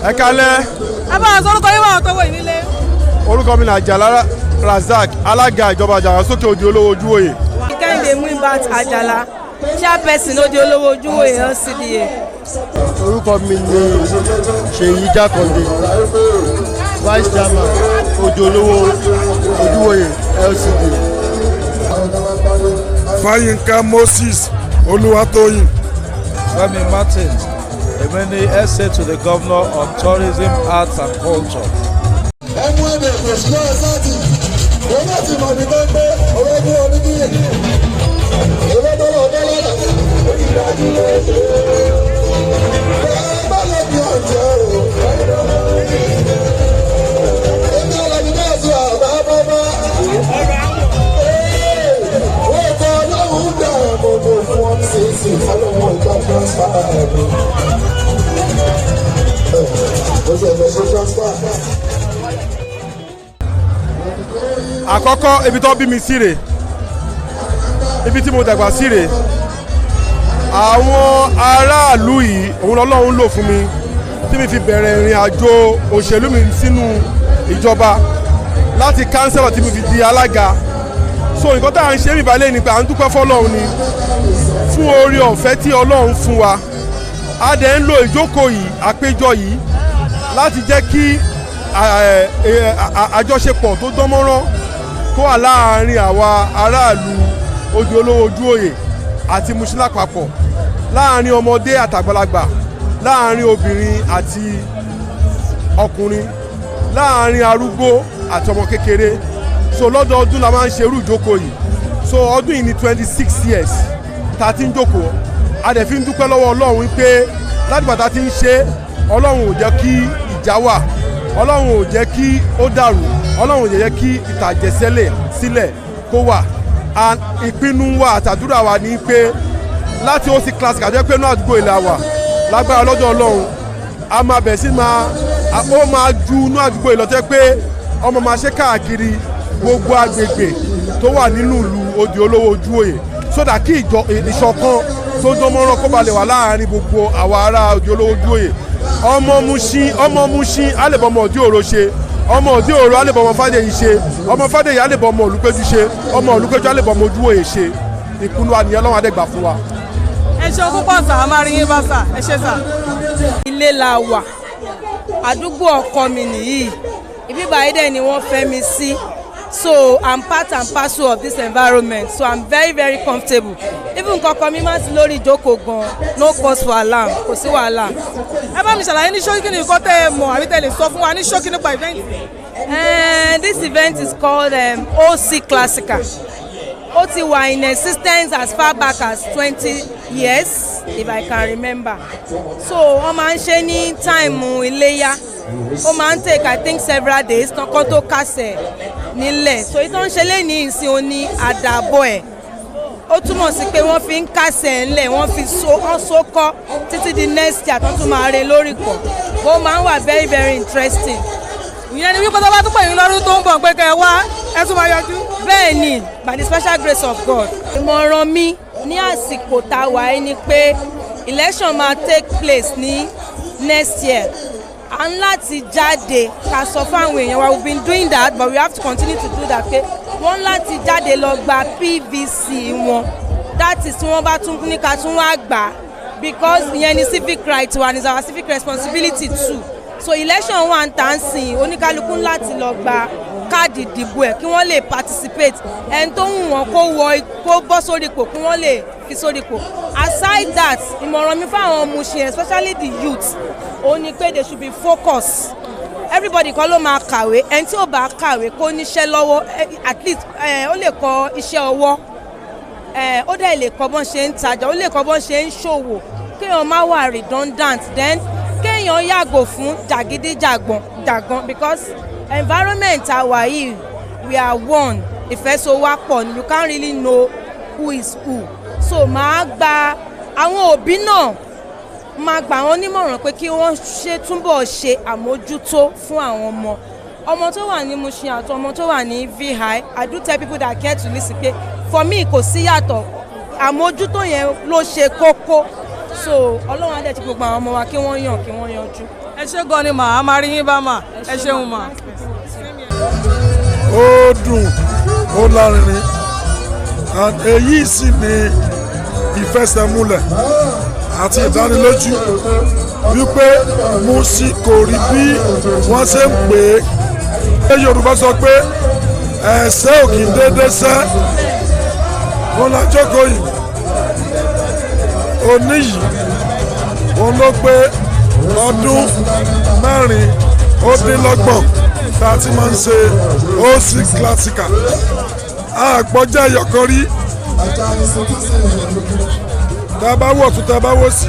Ẹ kálẹ́. Ẹ bá a sọ orúkọ yín wà tó wò nílé. Orúkọ mi ni Àjàlá Razak, alága ìjọba Àjàràsókè Òdì Olówó Ojúwòye. Kẹ́hìndé Muibat Àjàlá, chairperson Òdì Olówó Ojúwòye LCDA. Orúkọ mi ni Ṣèyí Jákàndé, vice chairman Òdì Olówó Ojúwòye LCDA. Fáyínká Moses Olúwatóyìn. Fẹ́mi Martins, èmi ni essay to the governor on tourism, arts and culture. Ẹmu ẹ̀dẹ̀ kò sí lọ́wọ́ sáàtì, wọ́n bá ti mọ̀ ní pẹ́pẹ́ owó ẹgbẹ́ oníkíyè. Owó dọ́là dọ́là rà. Bá lọ bí ọ̀jẹ̀ o. Èmi ọ̀làbí náà sọ àbá bábá. Wọ́n kọ́ ọlọ́run dà gbogbo fún ọ́n ṣèṣì fọlọ́wọ́ ìgbà transfer ẹ̀mí. Ó ṣe ẹ̀fẹ̀ ṣe transfer. Àkọ́kọ́ ibi tó bí mi sí rè, ibi tí mo dàgbà sí rè. Àwọn aráàlú yìí òun lọ́lọ́run lò fún mi tí mi fi bẹ̀rẹ̀ ìrìn àjò òṣèlú mi sínú ìjọba láti kánsẹ́lọ̀ tí mi fi di alága. So nǹkan tá à ń ṣe mí balẹ̀ ni pé à ń dúpẹ́ fọ́lọ́run ni fún oore ọ̀fẹ́ tí Ọlọ́run fún wa. A dẹ̀ ń lo ìjókòó yìí, àpéjọ yìí láti jẹ́ kí àjọṣepọ̀ tó dánmọ́rán kó wà láàárín àwa aráàlú Òdì Olówó Ojúwòye àti Mushin lápapọ̀, láàárín ọmọdé àtàgbàlagbà, láàárín obìnrin àti ọkùnrin, láàárín arúgbó àti ọmọ kékeré. So lọ́dọọdún la máa ń ṣe irú ìjókòó yìí. So ọdún yìí ni 26 years tá a ti ń jókòó. A dẹ̀ fi ń dúpẹ́ lọ́wọ́ Ọlọ́run pé láti bàtà ti ń ṣe, Ọlọ́run ò jẹ́ kí ìjà wà, Ọlọ́run ò jẹ́ kí ó dàrú, Ọlọ́run ò jẹ́ kí ìtàjẹ̀sílẹ̀ sílẹ̀ kó wà. Ìpinnu wa àtàdúrà wa ni pé láti ó sì classic àjẹ́ pé inú àdúgbò ìlà wà lágbára lọ́dọ̀ Ọlọ́run a máa bẹ̀ sí ó máa ju inú àdúgbò ìlọ tẹ́ pé ọmọ máa ṣe káàkiri gbogbo agbègbè tó wà nínú ìlú Òdì Olówó Ojúwòye sódà kí ìṣọ̀kan tó dánmọ́rán kó ba lè wà láàárín gbogbo àwa ará Òdì Olówó Ojúwòye. ọmọ Mushin á lè bọ́ ọmọ Òdì Òro ṣe, ọmọ Òdì Òro á lè bọ́ ọmọ Fádèyí ṣe, ọmọ Fádèyí á lè bọ́ ọmọ Olúpéjú ṣe, ọmọ Olúpéjú á lè bọ́ ọmọ Ojúwòye ṣe. Ìpinnu àníyàn lọ́wọ́ adẹ́gbà fún wa. Ẹ ṣe púpọ̀ sà, a máa rí yín bá sà, ẹ ṣe sà. Ilé la wà, àdúgbò ọkọ mi nìyí, ibi báyìí dẹ̀ ni wọ́n fẹ́ mi sí. So I'm part and parcel of this environment, so I'm very very comfortable. Even kọ̀ọ̀kan mi máa ń sí lórí ìjókòó gan, no cause for alarm, kò sí wàhálà. Ẹ bá mi ṣàlàyé ní ṣókí ní nǹkan tẹ́ ẹ mọ̀ àbí tẹ́ lè sọ fún wa ní ṣókí nípa event. This event is called OC Classical. Ó ti wà in existence as far back as 20 years, if I can remember. So wọ́n máa ń ṣe ní táìmù iléyá. Ó máa ń take I think several days kankan tó kásẹ̀ nílẹ̀. So ìtàn ṣe lé ní ìsìn òní àdàbọ̀ ẹ̀. Ó túmọ̀ sí pé wọ́n fi ń kásẹ̀ ńlẹ̀, wọ́n fi sókọ́ títí di next year tó tún máa re lórí kọ̀. Ó máa ń wà very very interesting. Ìyẹn ni wípé tó bá tún pè yín lọ́dún tó ń bọ̀ pé kẹ́ ẹ wá ẹ tún máa yọjú. Bẹ́ẹ̀ ni, by the special grace of God. Ìmọ̀ràn mi ní àsìkò tá a wà ní pé election máa take place ní next year. À ń láti jáde ká sọ fún àwọn èèyàn wa, we've been doing that but we have to continue to do that pé wọ́n láti jáde lọ gba PVC wọn. That is tí wọ́n bá tún ní ká tún wá gbà because ìyẹn ni civic right wa, and is our civic responsibility too. So election wa ń tà ń sìn oníkálukú láti lọ gba káàdì ìdìbò ẹ̀ kí wọ́n lè participate ẹni tó ń wọ́n kó bọ́ sórí ipò kí wọ́n lè fi sórí ipò. Aside that ìmọ̀ràn mi fáwọn Mushin especially the youth ó ní pé they should be focused. Everybody kọ́ ló máa kàwé ẹni tí ò bá kàwé kó níṣẹ́ lọ́wọ́ at least ó lè kọ́ iṣẹ́ ọwọ́ ó dẹ̀ lè kọ́ bọ́n ṣe ń tajà ó lè kọ́ bọ́n ṣe ń ṣòwò kéèyàn má wà redundant then kéèyàn yàgò fún jàgídíjàgan because environment àwa yìí we are one ìfẹ́sowápọ̀ ni you can't really know who is who so máa gba àwọn òbí náà máa gbà wọ́n nímọ̀ràn pé kí wọ́n túbọ̀ ṣe àmójútó fún àwọn ọmọ tó wà ní Mushin àti ọmọ tó wà ní VI. I do tell people that care to listen pé for me kò sí yàtọ̀ àmójútó yẹn ló ṣe kókó so Ọlọ́run á dẹ̀ ti gbogbo àwọn ọmọ wa kí wọ́n yanjú. ẹ ṣé gan ni màá máa rí yín bá mà ẹ ṣeun mà. ó dùn ó lárinrin èyí sì ni ìfẹsẹ̀múlẹ̀ àti ìdánilójú wípé Mushin kò rí bí wọ́n ṣe ń pè é. Yorùbá sọ pé ẹ̀ṣẹ̀ ò kì í dédé ṣẹ́ wọn la jókòó yìí òní yìí òun ló pé ọdún 4 tá a ti máa ń ṣe OC classical àgbọ́jà ẹ̀yọ̀kan rí tá a bá wọ̀ tún tá a bá wọ̀ sí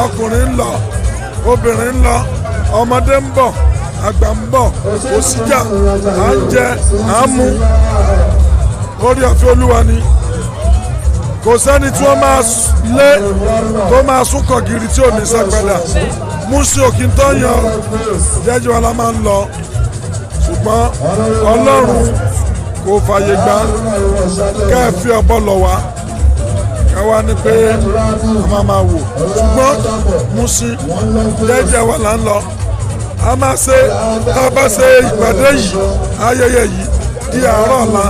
ọkùnrin ń lọ obìnrin ń lọ ọmọdé ń bọ̀ àgbà ń bọ̀ kò síjà à ń jẹ à ń mu orí ọ̀fẹ́ Olúwa ni kò sẹ́ni tí wọ́n máa lé tó máa súnkọ̀ gírí tí ò ní sẹ́gbẹ̀dà Mushin òkè tó yan jẹ́jẹ́ wa la máa ń lọ ṣùgbọ́n Ọlọ́run kò fàyè gbà ká ẹ fi ọ̀bọ lọ wá ká wá ní pé a máa wò ṣùgbọ́n Mushin jẹ́jẹ́ wa là ń lọ a máa ṣe tá a bá ṣe ìpàdé yìí ayẹyẹ yìí di àárọ̀ ọ̀la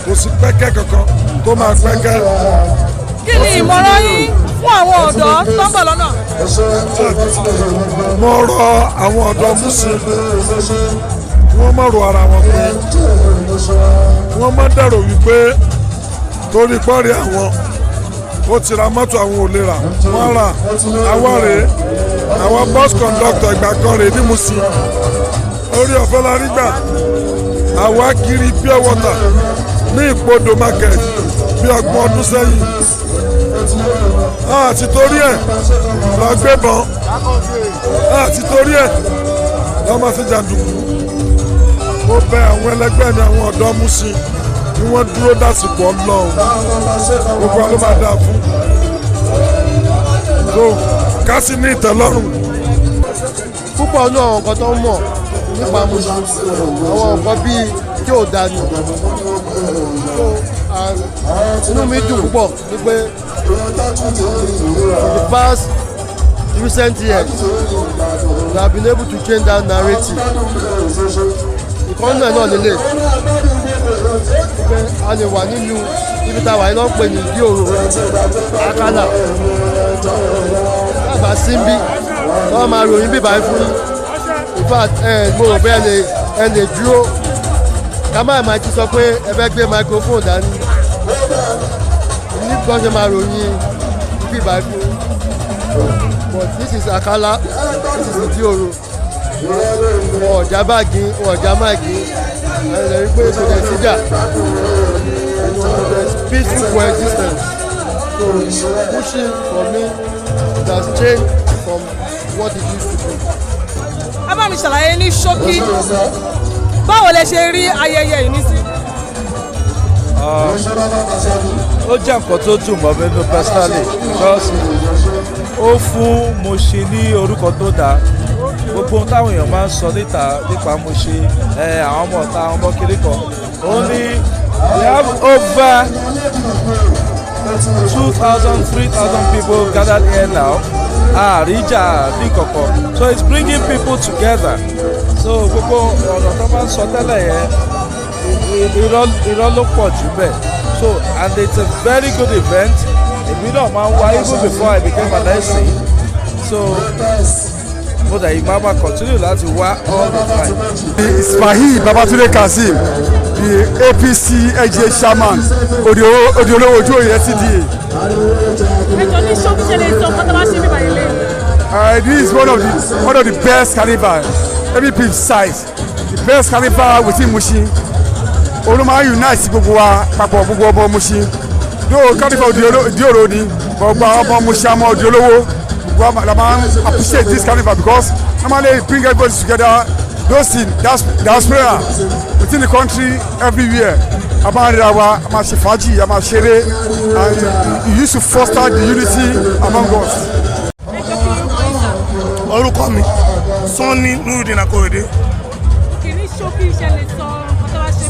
kò sí pẹ́kẹ́ kankan tó máa pẹ́kẹ́. kí ni ìmọ̀ràn yín fún àwọn ọ̀dọ́ tó ń bọ̀ lọ́nà. mo rọ àwọn ọ̀dọ́ Mushin kí wọ́n má ro ara wọn pé wọ́n má dẹ̀rọ wípé torí pọ́ọ̀rì àwọn ó ti ra mọ́tò àwọn ò lè rà wọ́n rà àwọn rèé àwọn bus conductor ìgbà kan rèé ní Mushin orí ọ̀fẹ́ la rí gbà àwa kiri pure water ní Ìpodò market bí 30 ọdún sẹ́yìn àti torí ẹ̀ lọ gbébọn àti torí ẹ̀ lọ́mọ sí jàǹdùkú ó bẹ àwọn ẹlẹgbẹ́ mi àwọn ọ̀dọ́ Mushin ni wọ́n dúró dásìkò Ọlọ́run gbogbo ló máa dáa fún so ká sì ní ìtẹ́lọ́rùn. púpọ̀ ní àwọn nǹkan tó ń mọ̀ nípa Mushin àwọn nǹkan bíi tí ò dáa ni inú mi dùn púpọ̀ ní pé in the past recent years we have been able to change that narrative ìkànnì náà lélẹ̀ pé a lè wà nínú ibi tá a wà yìí náà ń pè ní ìdí òru àkàlà lábàá síbí wọ́n máa ròyìn bíbá fún yín in fact mo rò pé ẹ lè dúró ká má ti sọ pé ẹ fẹ́ gbé microphone dání ní bí wọ́n ṣe máa ròyìn bíbá fún yín but this is àkàlà this is ìdí òru wọn ọ̀já báàgì wọn ọ̀já máàgì ẹ lè rí pé kò dẹ̀ síjà there is peaceful coexistence so Mushin for me it has changed from what it used to be. ẹ bá mi ṣàlàyé ní ṣókí báwo lẹ ṣe rí ayẹyẹ yìí nísìnyí. ó jẹ́ nǹkan tó dùn mọ́ mi nínú personally because ó fún Mushin ní orúkọ tó dáa gbogbo ohun táwọn èèyàn máa ń sọ nípa Mushin àwọn ọmọ ọ̀tá àwọn ọmọ kiri kan ó ní we have over 2,000 3,000 people gathered here now àríjà ní kọ̀kọ̀ so it's bringing people together so gbogbo ọ̀rọ̀ tó máa ń sọ tẹ́lẹ̀ yẹn irọ́ ló pọ̀ jù bẹ́ẹ̀ so and it's a very good event èmi náà máa ń wá even before I became an MC so mo dẹ̀ yìí máa continue láti wá all the time. Ismail Babatunde Kazeem, the APC LGA chairman, Odiolowo Ojuoye CDA. This is one of the best carnival, every people size, the best carnival within Mushin. Olúmọ unite gbogbo wa papọ̀ gbogbo ọmọ Mushin. Though carnival Odioro ni, gbogbo ọmọ Mushin ọmọ Odiolowo, gbogbo la máa appreciate this carnival because normally it bring everybody together. Those in diaspora within the country everywhere. Abáńdàwà, a máa ṣe fàájì, a máa ṣeré, and it used to foster the unity among us. Orúkọ mi Sanni Nurudeen Akorede. Kìíní ṣókí ìṣẹ̀lẹ̀ sọ ọ̀tọ̀ wá ṣe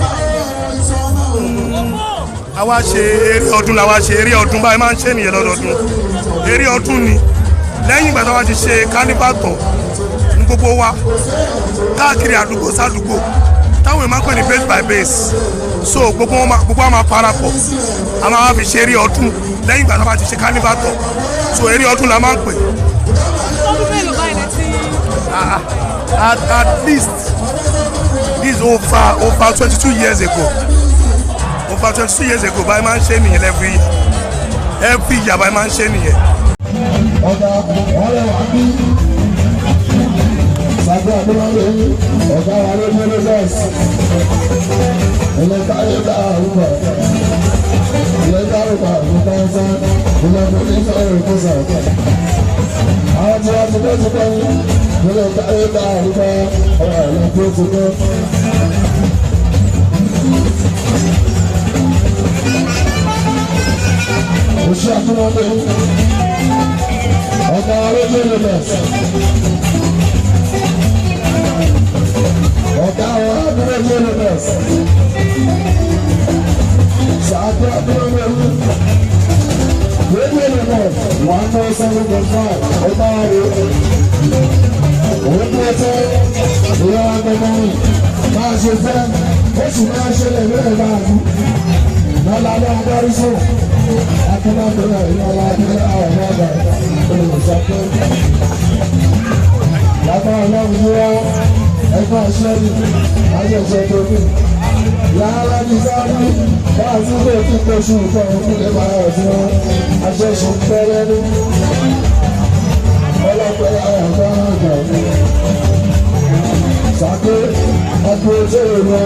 Àwa ṣe eré ọdún la wá ṣe eré ọdún báyìí máa ń ṣe nìyẹn lọ́dọọdún. Eré ọdún ni lẹ́yìn ìgbà tí wọ́n ti ṣe carnival tán ní gbogbo wa káàkiri àdúgbò sádùúgbò táwọn èèyàn máa ń pè ní base by base. So gbogbo wa máa parapọ̀ a máa fi ṣe eré ọdún lẹ́yìn ìgbà tí wọ́n ti ṣe carnival tán. So eré ọdún la máa ń pè. At least this is over 22 years ago. Over 22 years ago, by man ṣe nìyẹn every year by man ṣe nìyẹn. Ọ̀gá ọ̀rẹ́ wa bí Sàgbé Adéwálé ọ̀gá wa ló ní Lagos. Ilẹ̀ Táyọ̀dá àrùbà. Ilẹ̀ Táyọ̀dá àrùbá ọ̀sán. Ilẹ̀ Bọ̀dé sọ̀rọ̀ ìkọsà. Àwọn tí wọ́n ti bẹ́ẹ̀ ti bẹ́ẹ̀ ní. Ilẹ̀ Táyọ̀dá àrùbá ọ̀rọ̀ ìlẹ̀ tó ti bẹ́ẹ̀. Mushin Atunade, ọ̀gá arẹ́gbẹ́ Lagos, ọ̀gá arẹ́gbẹ́ Lagos, Sàgbé Adéwálé, rédíò Lagos, 107.5, ọ̀gá arẹ́, òun bí ẹsẹ̀, ìyá wa gbẹ̀gbẹ̀ mi, máa ṣe fẹ́, ó sì máa ṣẹlẹ̀ lórí báàgì, lọ́la ló ń darí sùn. Akínàbẹ̀rẹ̀ ìyáwó abẹ́rẹ́ àwọn ọ̀gá olùsọ̀kẹ́. Lábá ọlọ́run ní wá ẹgbẹ́ ọ̀ṣẹ́rì ayẹ̀ṣẹ́ tó kù. Yàrá ní sáré bá a ti lè kí oṣù nǹkan òkú lè máa ọ̀dún wọn. Aṣẹ́ṣù pẹ́rẹ́ ní ọlọ́pẹ́ àyàfẹ́ ọ̀gá. Sàké ọkùnrin tó lè lọ.